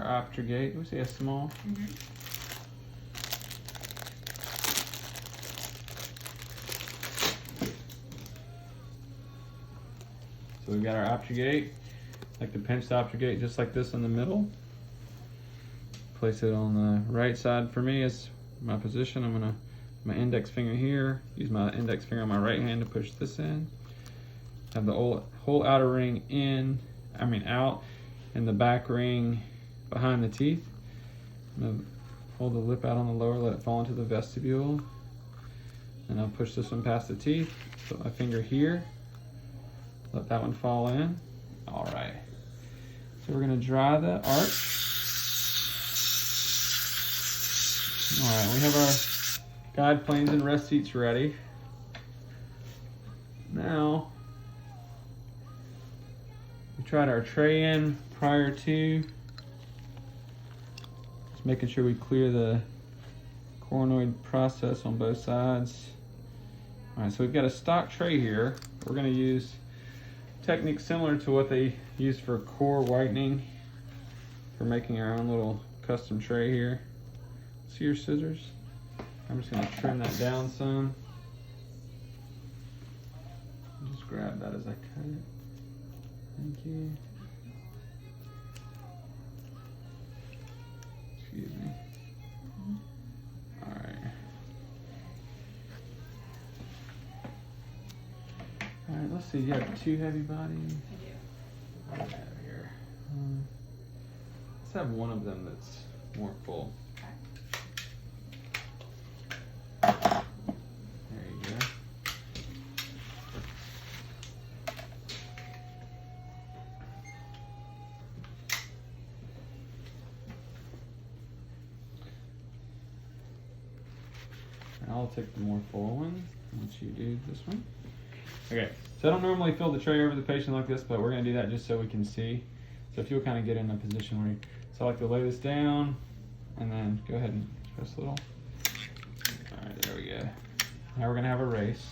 object. We say a small. So we've got our object, like the pinched object, just like this in the middle. Place it on the right side for me as my position. I'm gonna, my index finger here, use my index finger on my right hand to push this in. Have the whole outer ring out, and the back ring behind the teeth. I'm gonna hold the lip out on the lower, let it fall into the vestibule. And I'll push this one past the teeth, put my finger here, let that one fall in. All right, so we're gonna dry the arch. All right, we have our guide planes and rest seats ready. Now, we tried our tray in prior to. Just making sure we clear the coronoid process on both sides. All right, so we've got a stock tray here. We're gonna use techniques similar to what they use for core whitening, for making our own little custom tray here. See your scissors? I'm just gonna trim that down some. Just grab that as I cut it. Thank you. Excuse me. All right. All right, let's see, you have two heavy bodies? I do. What do we have here? Let's have one of them that's more full. There you go. And I'll take the more full one, once you do this one. Okay, so I don't normally fill the tray over the patient like this, but we're gonna do that just so we can see. So if you'll kind of get in a position where so I like to lay this down, and then go ahead and press a little. All right, there we go. Now we're gonna have a race.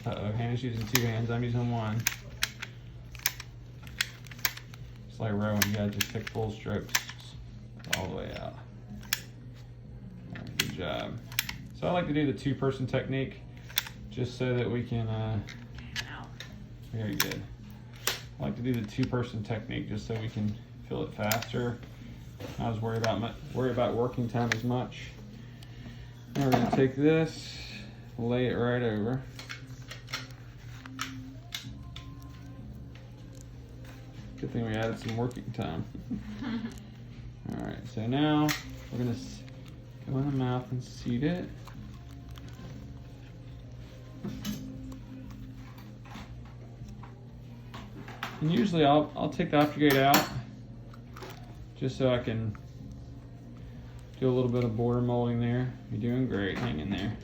Uh-oh, Hannah's using two hands, I'm using one. Just like rowing, you gotta just take full strokes all the way out. All right, good job. So I like to do the two-person technique, just so that we can, very good. I like to do the two-person technique just so we can fill it faster. Not as worry about working time as much. Now we're gonna take this, lay it right over. Good thing we added some working time. All right, so now we're gonna go in the mouth and seat it. And usually I'll take the object out just so I can do a little bit of border molding there. You're doing great, hang in there.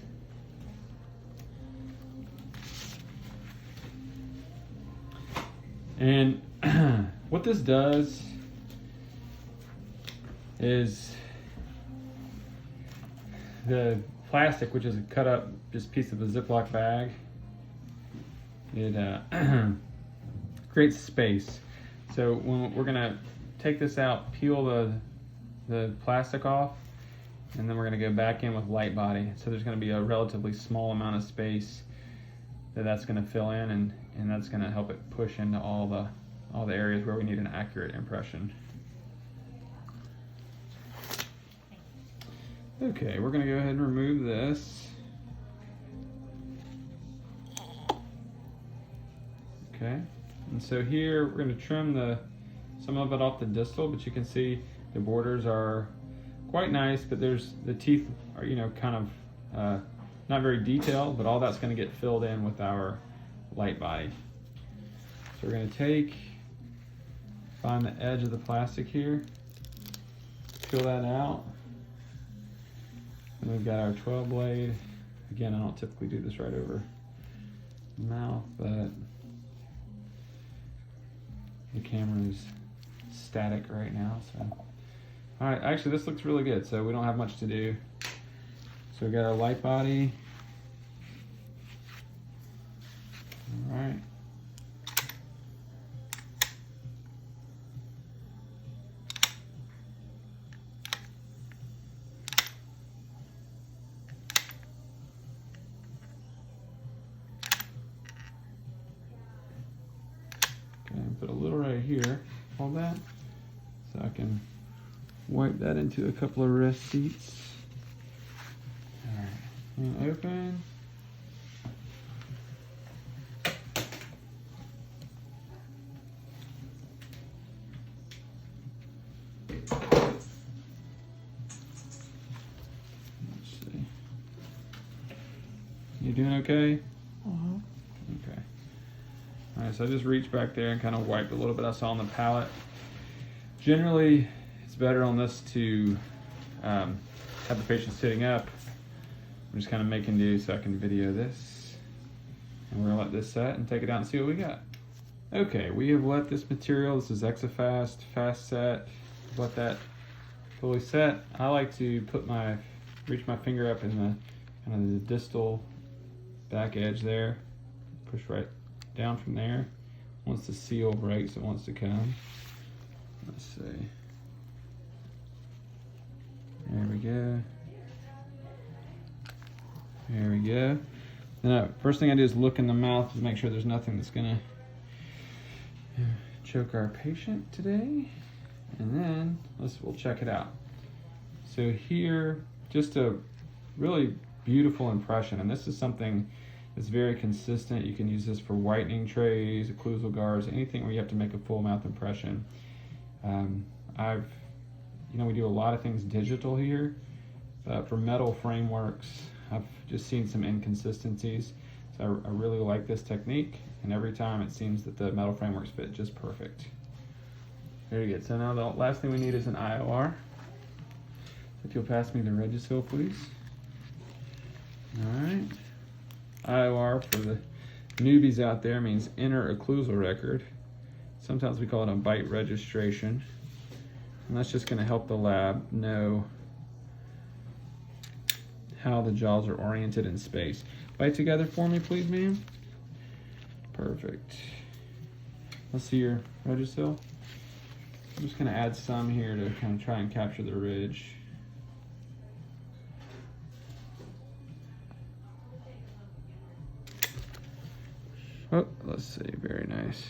And what this does is the plastic, which is a cut up just piece of a Ziploc bag, it creates space. So when we're gonna take this out, peel the plastic off, and then we're gonna go back in with light body. So there's gonna be a relatively small amount of space that's gonna fill in, and that's gonna help it push into all the areas where we need an accurate impression. Okay, we're gonna go ahead and remove this. Okay, and so here we're gonna trim some of it off the distal, but you can see the borders are quite nice, but the teeth are, kind of not very detailed, but all that's gonna get filled in with our light body. So we're gonna find the edge of the plastic here, peel that out. And we've got our 12 blade. Again, I don't typically do this right over the mouth, but the camera is static right now. So, all right, actually this looks really good, so we don't have much to do. So we got our light body. All right. of that. So I can wipe that into a couple of rest seats. All right, and open. You doing okay? Okay. All right, so I just reached back there and kind of wiped a little bit I saw on the palette. Generally, it's better on this to have the patient sitting up. I'm just kind of making do so I can video this. And we're gonna let this set and take it out and see what we got. Okay, we have let this material, this is Exafast, fast set, let that fully set. I like to reach my finger up in the kind of the distal back edge there, push right down from there. Once the seal breaks, it wants to come. Let's see. There we go. There we go. Now, first thing I do is look in the mouth to make sure there's nothing that's gonna choke our patient today. And then we'll check it out. So here, just a really beautiful impression, and this is something that's very consistent. You can use this for whitening trays, occlusal guards, anything where you have to make a full mouth impression. We do a lot of things digital here, but for metal frameworks, I've just seen some inconsistencies. So I really like this technique, and every time it seems that the metal frameworks fit just perfect. Very good. So now the last thing we need is an IOR. If you'll pass me the Regisil, please. All right. IOR for the newbies out there means inner occlusal record. Sometimes we call it a bite registration. And that's just going to help the lab know how the jaws are oriented in space. Bite together for me, please, ma'am. Perfect. Let's see your Regisil. I'm just going to add some here to kind of try and capture the ridge. Oh, let's see, very nice.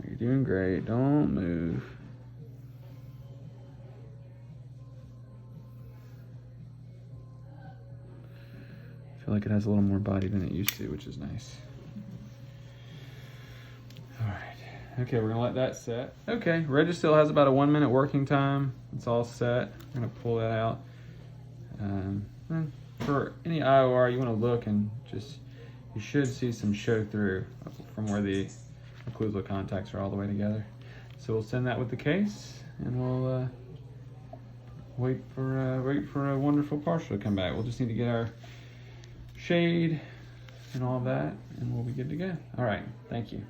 You're doing great, don't move. I feel like it has a little more body than it used to, which is nice. All right, okay, we're gonna let that set. Okay, Regisil has about a 1 minute working time. It's all set. I'm gonna pull that out. And for any IOR, you wanna look and you should see some show through from where the occlusal contacts are all the way together. So we'll send that with the case, and we'll wait for a wonderful partial to come back. We'll just need to get our shade and all of that, and we'll be good to go. All right, thank you.